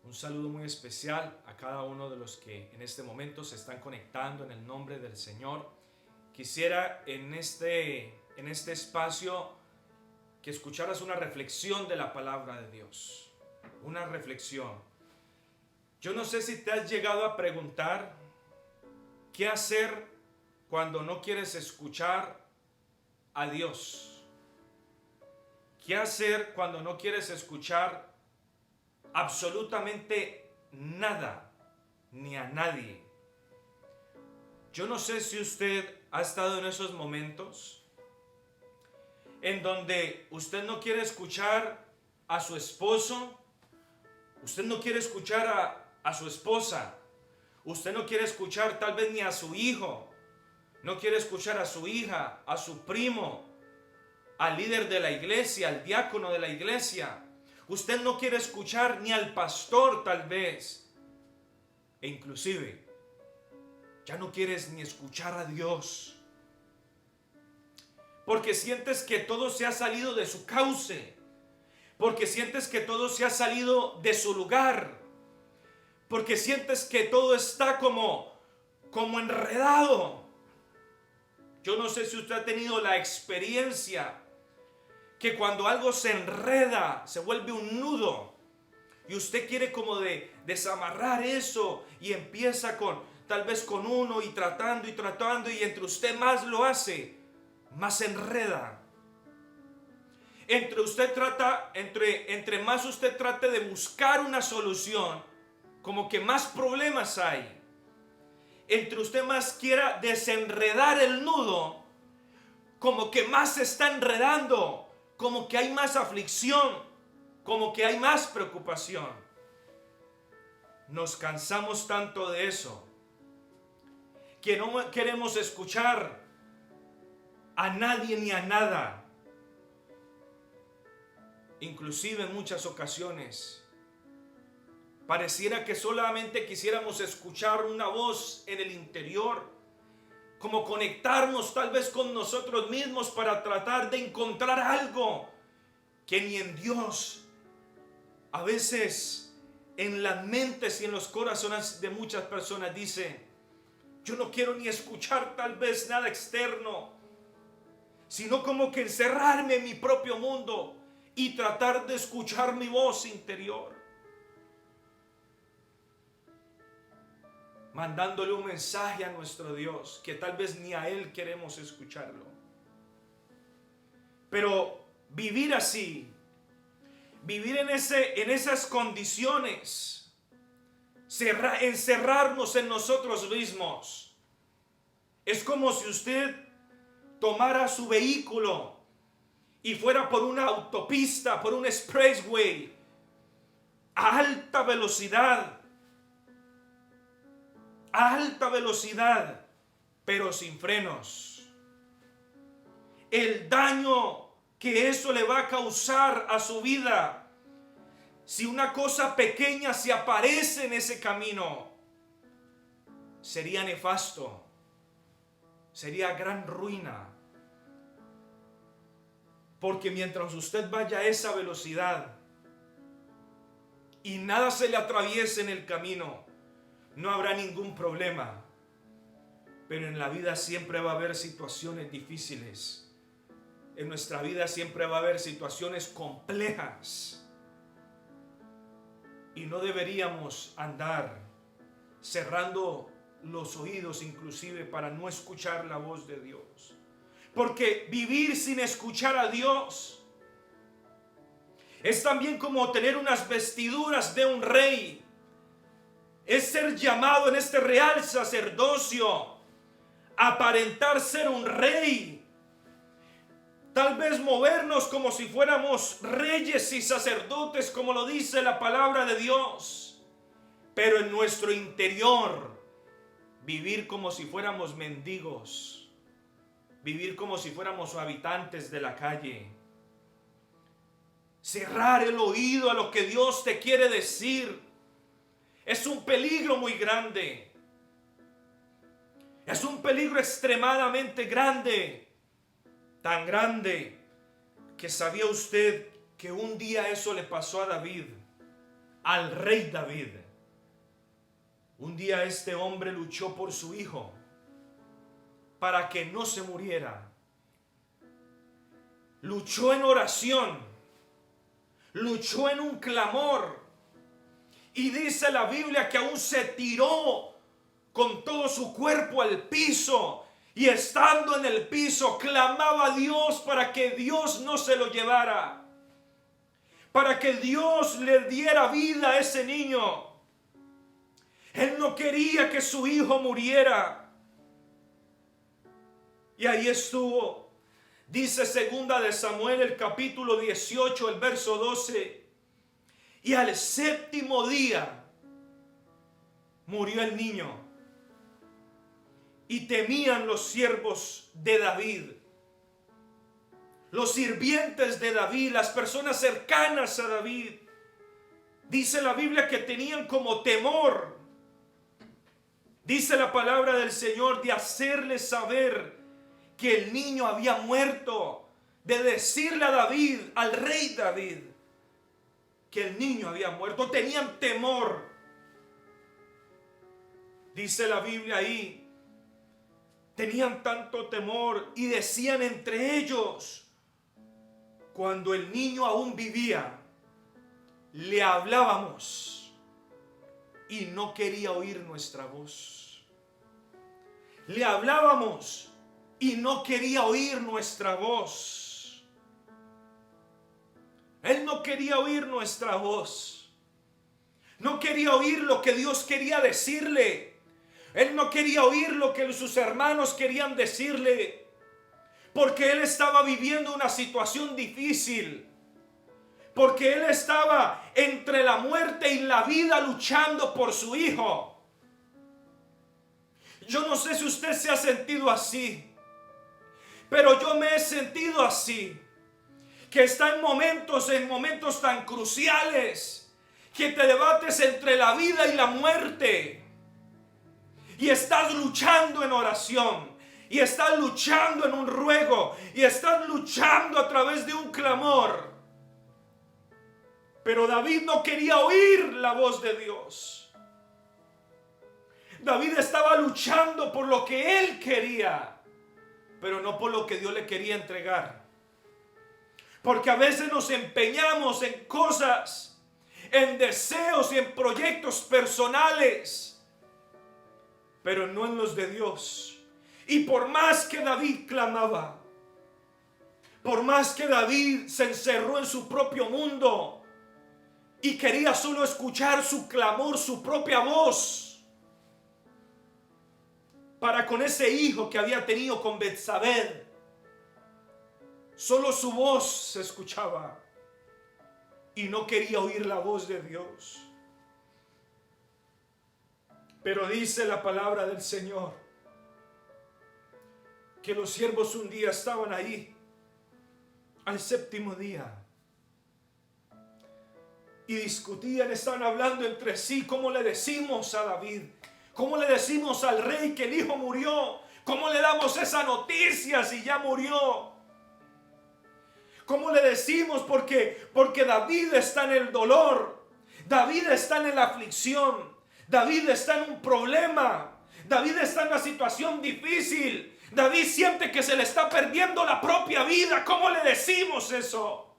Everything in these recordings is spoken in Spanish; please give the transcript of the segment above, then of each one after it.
Un saludo muy especial a cada uno de los que en este momento se están conectando en el nombre del Señor. Quisiera en este espacio que escucharas una reflexión de la palabra de Dios. Una reflexión. Yo no sé si te has llegado a preguntar qué hacer cuando no quieres escuchar a Dios. ¿Qué hacer cuando no quieres escuchar absolutamente nada ni a nadie? Yo no sé si usted ha estado en esos momentos en donde usted no quiere escuchar a su esposo, usted no quiere escuchar a su esposa, usted no quiere escuchar tal vez ni a su hijo, no quiere escuchar a su hija, a su primo, al líder de la iglesia, al diácono de la iglesia. Usted no quiere escuchar ni al pastor tal vez. E inclusive, ya no quieres ni escuchar a Dios. Porque sientes que todo se ha salido de su cauce. Porque sientes que todo se ha salido de su lugar. Porque sientes que todo está como enredado. Yo no sé si usted ha tenido la experiencia que cuando algo se enreda, se vuelve un nudo, y usted quiere como de desamarrar eso, y empieza tal vez con uno, y tratando, y entre usted más lo hace, más se enreda. Entre más usted trate de buscar una solución, como que más problemas hay. Entre usted más quiera desenredar el nudo, como que más se está enredando, como que hay más aflicción, como que hay más preocupación. Nos cansamos tanto de eso que no queremos escuchar a nadie ni a nada. Inclusive en muchas ocasiones pareciera que solamente quisiéramos escuchar una voz en el interior, como conectarnos tal vez con nosotros mismos para tratar de encontrar algo que ni en Dios. A veces en las mentes y en los corazones de muchas personas dicen: yo no quiero ni escuchar tal vez nada externo, sino como que encerrarme en mi propio mundo y tratar de escuchar mi voz interior, mandándole un mensaje a nuestro Dios que tal vez ni a Él queremos escucharlo. Pero vivir así, vivir en esas condiciones, encerrarnos en nosotros mismos, es como si usted tomara su vehículo y fuera por una autopista, por un expressway, a alta velocidad, pero sin frenos. El daño que eso le va a causar a su vida, si una cosa pequeña se aparece en ese camino, sería nefasto, sería gran ruina. Porque mientras usted vaya a esa velocidad y nada se le atraviese en el camino, no habrá ningún problema. Pero en la vida siempre va a haber situaciones difíciles. En nuestra vida siempre va a haber situaciones complejas. Y no deberíamos andar cerrando los oídos inclusive para no escuchar la voz de Dios. Porque vivir sin escuchar a Dios es también como tener unas vestiduras de un rey. Es ser llamado en este real sacerdocio, aparentar ser un rey. Tal vez movernos como si fuéramos reyes y sacerdotes, como lo dice la palabra de Dios. Pero en nuestro interior, vivir como si fuéramos mendigos. Vivir como si fuéramos habitantes de la calle. Cerrar el oído a lo que Dios te quiere decir. Es un peligro muy grande. Es un peligro extremadamente grande. Tan grande que sabía usted que un día eso le pasó a David. al rey David. Un día este hombre luchó por su hijo para que no se muriera. Luchó en oración, luchó en un clamor, y dice la Biblia que aún se tiró con todo su cuerpo al piso, y estando en el piso clamaba a Dios para que Dios no se lo llevara, para que Dios le diera vida a ese niño. Él no quería que su hijo muriera. Y ahí estuvo. Dice segunda de Samuel, el capítulo 18, el verso 12. Y al séptimo día murió el niño. Y temían los siervos de David, los sirvientes de David, las personas cercanas a David. Dice la Biblia que tenían como temor, dice la palabra del Señor, de hacerle saber que el niño había muerto, de decirle a David, al rey David, que el niño había muerto. Tenían temor. Dice la Biblia ahí, tenían tanto temor y decían entre ellos, cuando el niño aún vivía, le hablábamos y no quería oír nuestra voz. Le hablábamos y no quería oír nuestra voz. Él no quería oír nuestra voz. No quería oír lo que Dios quería decirle. Él no quería oír lo que sus hermanos querían decirle, porque él estaba viviendo una situación difícil, porque él estaba entre la muerte y la vida luchando por su hijo. Yo no sé si usted se ha sentido así, pero yo me he sentido así, que está en momentos tan cruciales, que te debates entre la vida y la muerte, y estás luchando en oración, y estás luchando en un ruego, y estás luchando a través de un clamor. Pero David no quería oír la voz de Dios. David estaba luchando por lo que él quería, pero no por lo que Dios le quería entregar. Porque a veces nos empeñamos en cosas, en deseos y en proyectos personales, pero no en los de Dios. Y por más que David clamaba, por más que David se encerró en su propio mundo y quería solo escuchar su clamor, su propia voz, para con ese hijo que había tenido con Betsabé, solo su voz se escuchaba y no quería oír la voz de Dios. Pero dice la palabra del Señor que los siervos un día estaban ahí, al séptimo día, y discutían, estaban hablando entre sí: ¿cómo le decimos a David? ¿Cómo le decimos al rey que el hijo murió? ¿Cómo le damos esa noticia si ya murió? ¿Cómo le decimos? Porque David está en el dolor, David está en la aflicción, David está en un problema, David está en una situación difícil, David siente que se le está perdiendo la propia vida. ¿Cómo le decimos eso?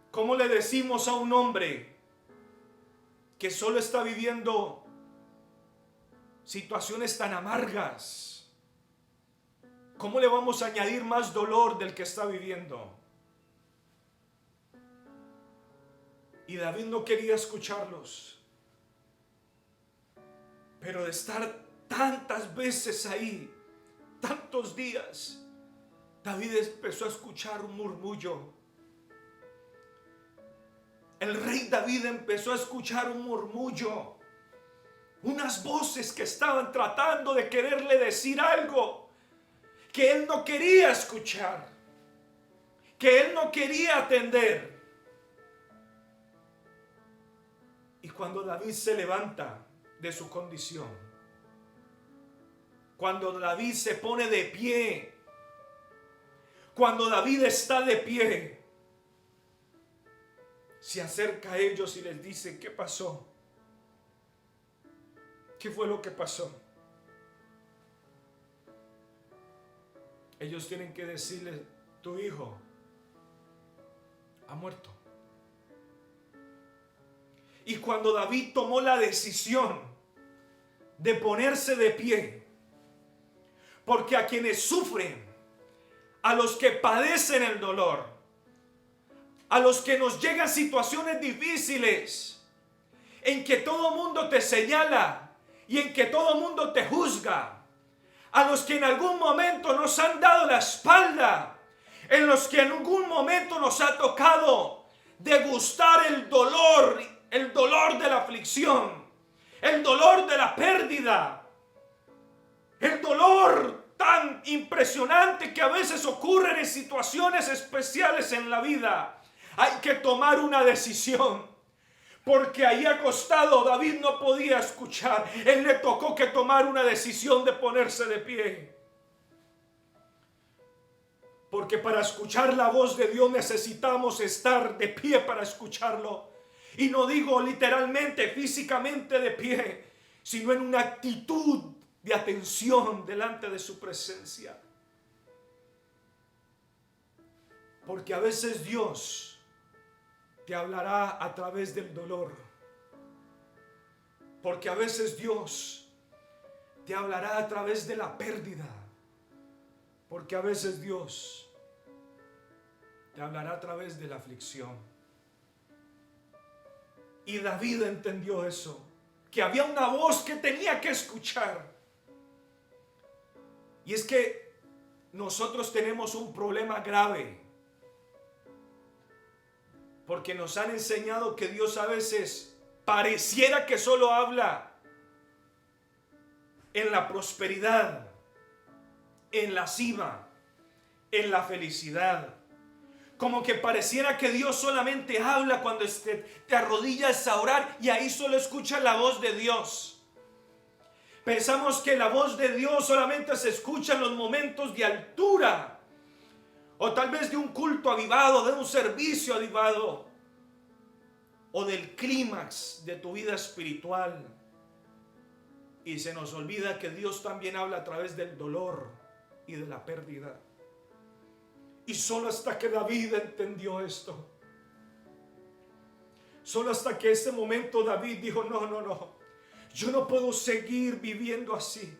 ¿Cómo le decimos a un hombre que solo está viviendo situaciones tan amargas? ¿Cómo le vamos a añadir más dolor del que está viviendo? Y David no quería escucharlos. Pero de estar tantas veces ahí, tantos días, David empezó a escuchar un murmullo. El rey David empezó a escuchar un murmullo, unas voces que estaban tratando de quererle decir algo que él no quería escuchar, que él no quería atender. Y cuando David se levanta de su condición, cuando David se pone de pie, cuando David está de pie, se acerca a ellos y les dice: ¿qué pasó? ¿Qué fue lo que pasó? Ellos tienen que decirle: tu hijo ha muerto. Y cuando David tomó la decisión de ponerse de pie, porque a quienes sufren, a los que padecen el dolor, a los que nos llegan situaciones difíciles, en que todo mundo te señala y en que todo mundo te juzga, a los que en algún momento nos han dado la espalda, en los que en algún momento nos ha tocado degustar el dolor de la aflicción, el dolor de la pérdida, el dolor tan impresionante que a veces ocurren en situaciones especiales en la vida. Hay que tomar una decisión, porque ahí acostado David no podía escuchar. Él le tocó que tomar una decisión de ponerse de pie. Porque para escuchar la voz de Dios necesitamos estar de pie para escucharlo. Y no digo literalmente, físicamente de pie, sino en una actitud de atención delante de su presencia. Porque a veces Dios te hablará a través del dolor. Porque a veces Dios te hablará a través de la pérdida. Porque a veces Dios te hablará a través de la aflicción. Y David entendió eso, que había una voz que tenía que escuchar. Y es que nosotros tenemos un problema grave, porque nos han enseñado que Dios a veces pareciera que solo habla en la prosperidad, en la cima, en la felicidad. Como que pareciera que Dios solamente habla cuando te arrodillas a orar y ahí solo escuchas la voz de Dios. Pensamos que la voz de Dios solamente se escucha en los momentos de altura, o tal vez de un culto avivado, de un servicio avivado, o del clímax de tu vida espiritual. Y se nos olvida que Dios también habla a través del dolor y de la pérdida. Y solo hasta que David entendió esto, solo hasta que ese momento David dijo: no, yo no puedo seguir viviendo así.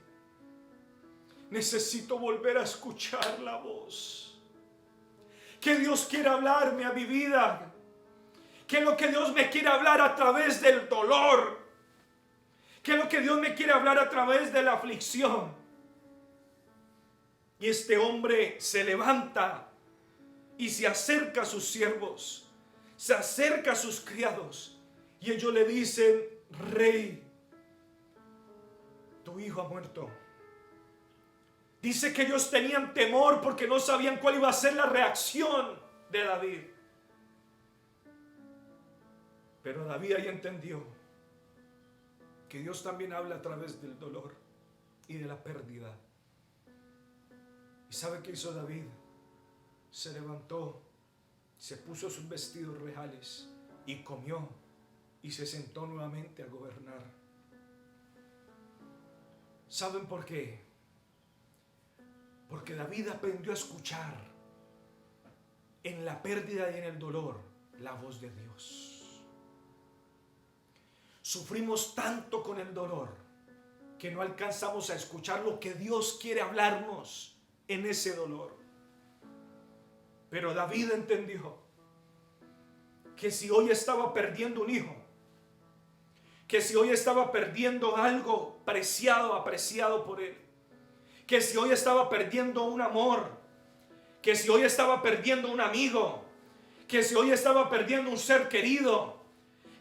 Necesito volver a escuchar la voz. Que Dios quiere hablarme a mi vida. Que lo que Dios me quiere hablar a través del dolor. Que lo que Dios me quiere hablar a través de la aflicción. Y este hombre se levanta y se acerca a sus siervos, se acerca a sus criados, y ellos le dicen: rey, tu hijo ha muerto. Dice que ellos tenían temor porque no sabían cuál iba a ser la reacción de David. Pero David ahí entendió que Dios también habla a través del dolor y de la pérdida. ¿Y sabe qué hizo David? Se levantó, se puso sus vestidos reales y comió y se sentó nuevamente a gobernar. ¿Saben por qué? Porque David aprendió a escuchar en la pérdida y en el dolor la voz de Dios. Sufrimos tanto con el dolor que no alcanzamos a escuchar lo que Dios quiere hablarnos en ese dolor. Pero David entendió que si hoy estaba perdiendo un hijo, que si hoy estaba perdiendo algo preciado, apreciado por él, que si hoy estaba perdiendo un amor, que si hoy estaba perdiendo un amigo, que si hoy estaba perdiendo un ser querido,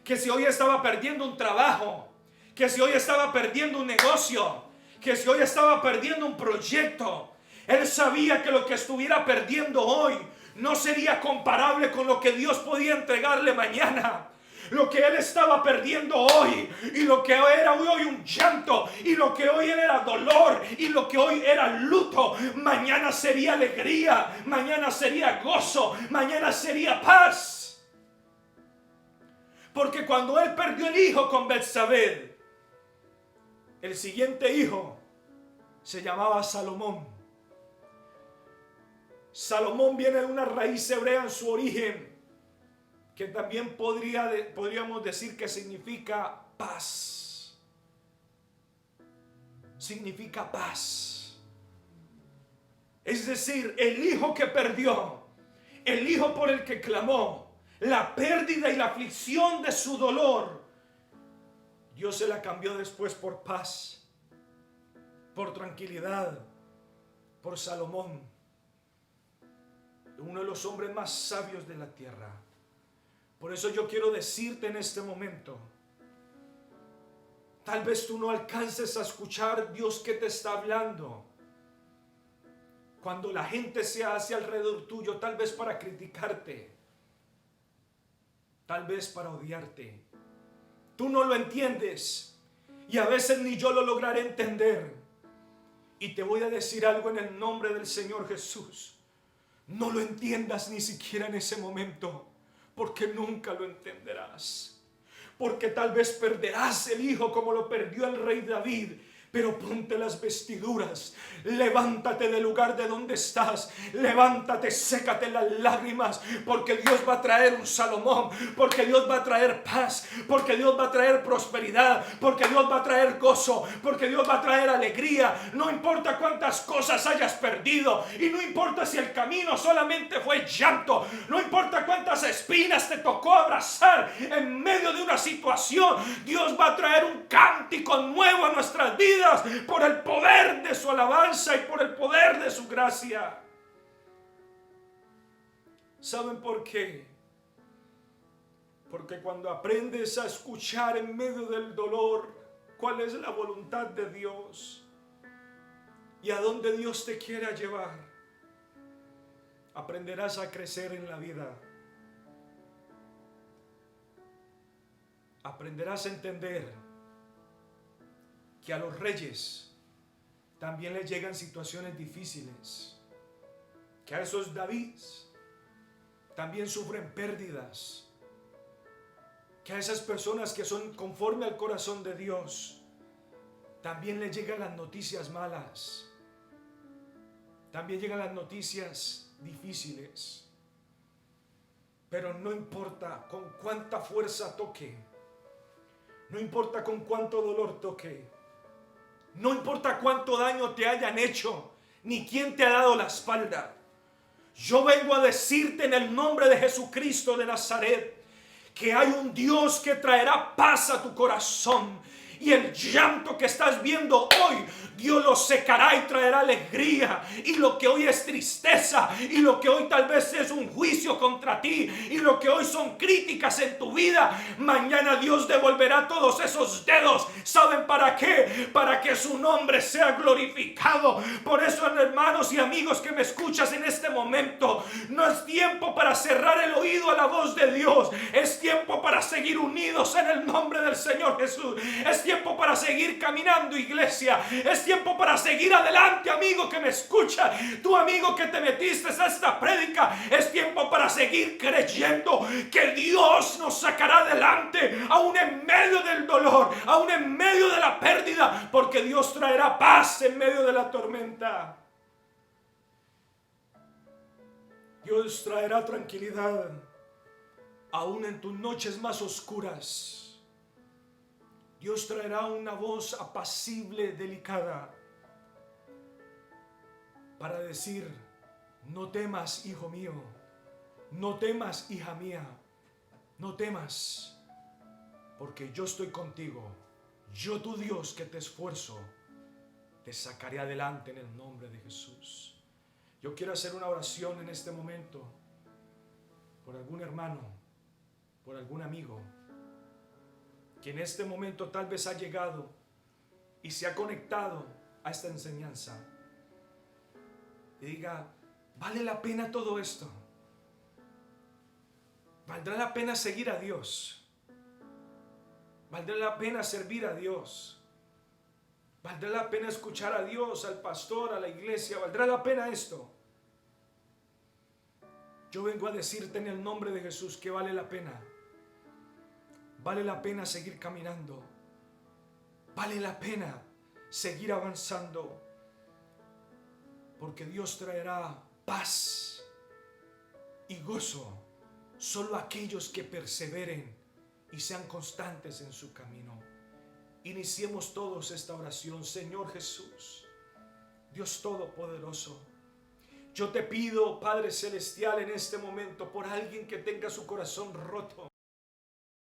que si hoy estaba perdiendo un trabajo, que si hoy estaba perdiendo un negocio, que si hoy estaba perdiendo un proyecto, él sabía que lo que estuviera perdiendo hoy no sería comparable con lo que Dios podía entregarle mañana. Lo que él estaba perdiendo hoy, y lo que era hoy un llanto, y lo que hoy era dolor, y lo que hoy era luto, mañana sería alegría, mañana sería gozo, mañana sería paz. Porque cuando él perdió el hijo con Betsabé, el siguiente hijo se llamaba Salomón. Salomón viene de una raíz hebrea en su origen, que también podríamos decir que significa paz. Significa paz. Es decir, el hijo que perdió, el hijo por el que clamó, la pérdida y la aflicción de su dolor, Dios se la cambió después por paz, por tranquilidad, por Salomón, uno de los hombres más sabios de la tierra. Por eso yo quiero decirte en este momento, tal vez tú no alcances a escuchar Dios que te está hablando. Cuando la gente se hace alrededor tuyo, tal vez para criticarte, tal vez para odiarte. Tú no lo entiendes y a veces ni yo lo lograré entender. Y te voy a decir algo en el nombre del Señor Jesús. No lo entiendas ni siquiera en ese momento, porque nunca lo entenderás. Porque tal vez perderás el hijo como lo perdió el rey David. Pero ponte las vestiduras, levántate del lugar de donde estás, levántate, sécate las lágrimas, porque Dios va a traer un Salomón, porque Dios va a traer paz, porque Dios va a traer prosperidad, porque Dios va a traer gozo, porque Dios va a traer alegría. No importa cuántas cosas hayas perdido, y no importa si el camino solamente fue llanto, no importa cuántas espinas te tocó abrazar en medio de una situación, Dios va a traer un cántico nuevo a nuestras vidas, por el poder de su alabanza y por el poder de su gracia. ¿Saben por qué? Porque cuando aprendes a escuchar en medio del dolor cuál es la voluntad de Dios y a dónde Dios te quiere llevar, aprenderás a crecer en la vida. Aprenderás a entender que a los reyes también les llegan situaciones difíciles, que a esos Davids también sufren pérdidas, que a esas personas que son conforme al corazón de Dios también les llegan las noticias malas, también llegan las noticias difíciles. Pero no importa con cuánta fuerza toque, no importa con cuánto dolor toque, no importa cuánto daño te hayan hecho, ni quién te ha dado la espalda. Yo vengo a decirte en el nombre de Jesucristo de Nazaret que hay un Dios que traerá paz a tu corazón. Y el llanto que estás viendo hoy, Dios lo secará y traerá alegría. Y lo que hoy es tristeza, y lo que hoy tal vez es un juicio contra ti, y lo que hoy son críticas en tu vida, mañana Dios devolverá todos esos dedos. ¿Saben para qué? Para que su nombre sea glorificado. Por eso, hermanos y amigos que me escuchas en este momento, no es tiempo para cerrar el oído a la voz de Dios. Es tiempo para seguir unidos en el nombre del Señor Jesús. Es tiempo para seguir caminando, iglesia. Es tiempo para seguir adelante, amigo que me escucha. Tu amigo que te metiste a esta prédica. Es tiempo para seguir creyendo que Dios nos sacará adelante, aún en medio del dolor, aún en medio de la pérdida, porque Dios traerá paz en medio de la tormenta. Dios traerá tranquilidad aún en tus noches más oscuras. Dios traerá una voz apacible, delicada, para decir: no temas, hijo mío, no temas, hija mía, no temas, porque yo estoy contigo. Yo, tu Dios, que te esfuerzo, te sacaré adelante en el nombre de Jesús. Yo quiero hacer una oración en este momento por algún hermano, por algún amigo que en este momento tal vez ha llegado y se ha conectado a esta enseñanza y diga: ¿vale la pena todo esto? ¿Valdrá la pena seguir a Dios? ¿Valdrá la pena servir a Dios? ¿Valdrá la pena escuchar a Dios, al pastor, a la iglesia? ¿Valdrá la pena esto? Yo vengo a decirte en el nombre de Jesús que vale la pena. vale la pena seguir caminando. Vale la pena seguir avanzando. Porque Dios traerá paz y gozo solo a aquellos que perseveren y sean constantes en su camino. Iniciemos todos esta oración. Señor Jesús, Dios Todopoderoso, yo te pido, Padre Celestial, en este momento, por alguien que tenga su corazón roto,